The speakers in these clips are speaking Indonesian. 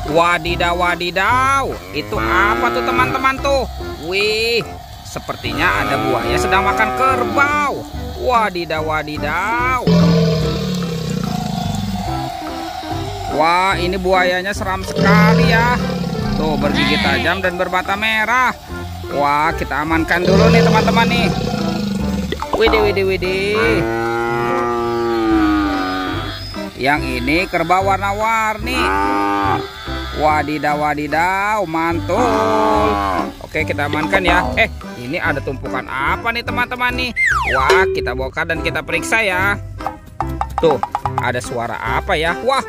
Wadidaw, wadidaw. Itu apa tuh teman-teman tuh? Wih, sepertinya ada buaya sedang makan kerbau. Wadidaw, wadidaw. Wah, ini buayanya seram sekali ya. Tuh, bergigi tajam dan berbata merah. Wah, kita amankan dulu nih teman-teman nih. Widih, widih, widih. Yang ini kerbau warna-warni. Wadidaw, wadidaw, mantul. Oke, kita amankan ya. Ini ada tumpukan apa nih teman-teman nih? Wah, kita bongkar dan kita periksa ya. Tuh, ada suara apa ya? Wah,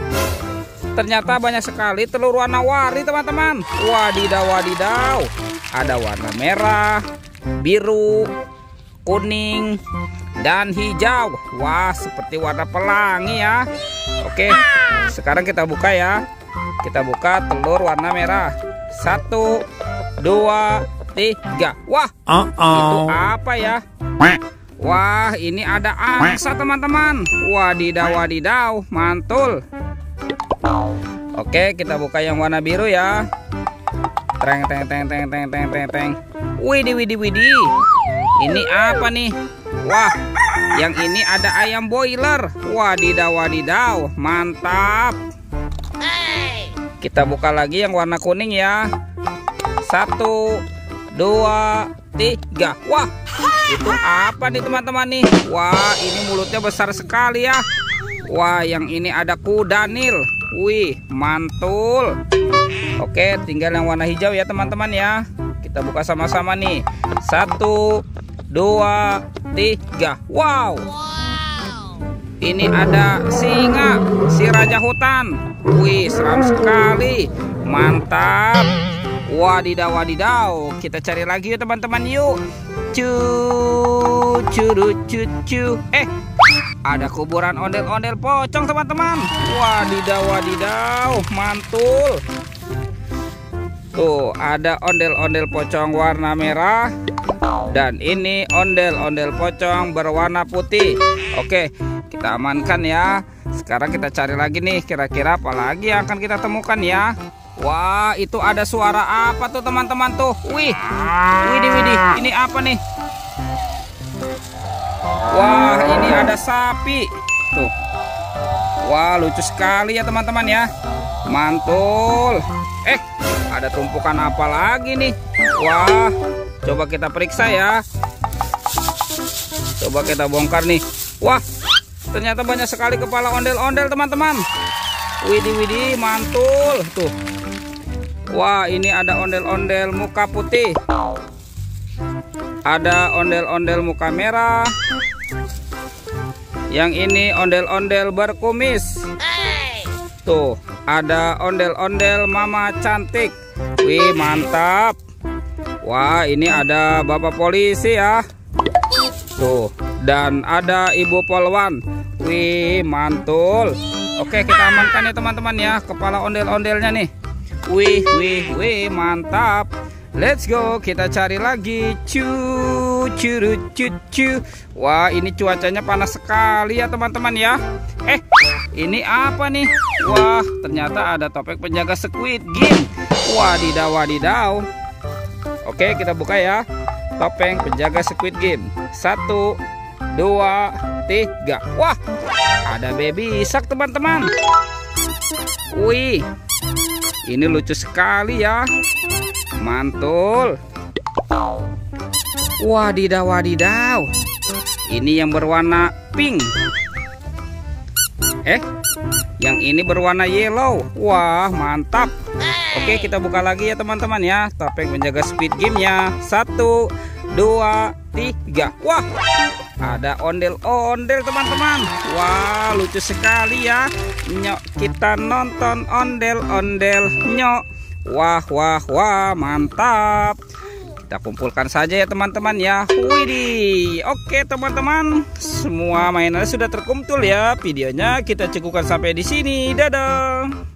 ternyata banyak sekali telur warna-warni teman-teman. Wadidaw, wadidaw. Ada warna merah, biru, kuning, dan hijau. Wah, seperti warna pelangi ya. Oke, sekarang kita buka ya. Kita buka telur warna merah. 1, 2, 3. Wah, itu apa ya? Wah, ini ada angsa teman-teman. Wadidaw, wadidaw, mantul. Oke, kita buka yang warna biru ya. Teng teng teng teng teng teng teng teng. Widih, widih, widih. Ini apa nih? Wah, yang ini ada ayam boiler. Wadidaw, wadidaw, mantap. Kita buka lagi yang warna kuning ya. 1, 2, 3. Wah, itu apa nih teman-teman nih? Wah, ini mulutnya besar sekali ya. Wah, yang ini ada kuda Nil. Wih, mantul. Oke, tinggal yang warna hijau ya teman-teman ya. Kita buka sama-sama nih. 1, 2, 3. Wow. Ini ada singa, si raja hutan. Wih, seram sekali. Mantap. Wadidaw, wadidaw. Kita cari lagi yuk teman-teman yuk. Cucu. Ada kuburan ondel-ondel pocong teman-teman. Wadidaw, wadidaw, mantul. Tuh, ada ondel-ondel pocong warna merah. Dan ini ondel-ondel pocong berwarna putih. Oke, kita amankan ya. Sekarang kita cari lagi nih, kira-kira apa lagi yang akan kita temukan ya. Wah, itu ada suara apa tuh teman-teman tuh? Wih, widih, widih. Ini apa nih? Wah, ini ada sapi. Tuh. Wah, lucu sekali ya teman-teman ya. Mantul. Ada tumpukan apa lagi nih? Wah, coba kita periksa ya. Coba kita bongkar nih. Wah, ternyata banyak sekali kepala ondel-ondel teman-teman. Widih, widih, mantul. Tuh. Wah, ini ada ondel-ondel muka putih. Ada ondel-ondel muka merah. Yang ini ondel-ondel berkumis. Tuh, ada ondel-ondel mama cantik. Wih, mantap. Wah, ini ada bapak polisi ya. Tuh, dan ada ibu polwan. Wih, mantul. Oke, kita amankan ya teman-teman ya kepala ondel-ondelnya nih. Wih, wih, wih, mantap. Let's go, kita cari lagi. Cucu. Wah, ini cuacanya panas sekali ya teman-teman ya. Ini apa nih? Wah, ternyata ada topeng penjaga Squid Game. Wadidaw, wadidaw. Oke, kita buka ya. Topeng penjaga Squid Game. 1, 2, 3. Wah, ada baby shark teman-teman. Wih, ini lucu sekali ya. Mantul. Wadidaw, wadidaw. Ini yang berwarna pink. Yang ini berwarna yellow. Wah, mantap. Oke, kita buka lagi ya teman-teman ya. Topeng penjaga Squid Game-nya. 1, 2, 3. Wah, ada ondel-ondel teman-teman. Wah, lucu sekali ya. Nyok, kita nonton ondel-ondel nyok. Wah, wah, wah, mantap. Kita kumpulkan saja ya teman-teman ya. Widih. Oke teman-teman, semua mainannya sudah terkumpul ya. Videonya kita cukupkan sampai di sini. Dadah.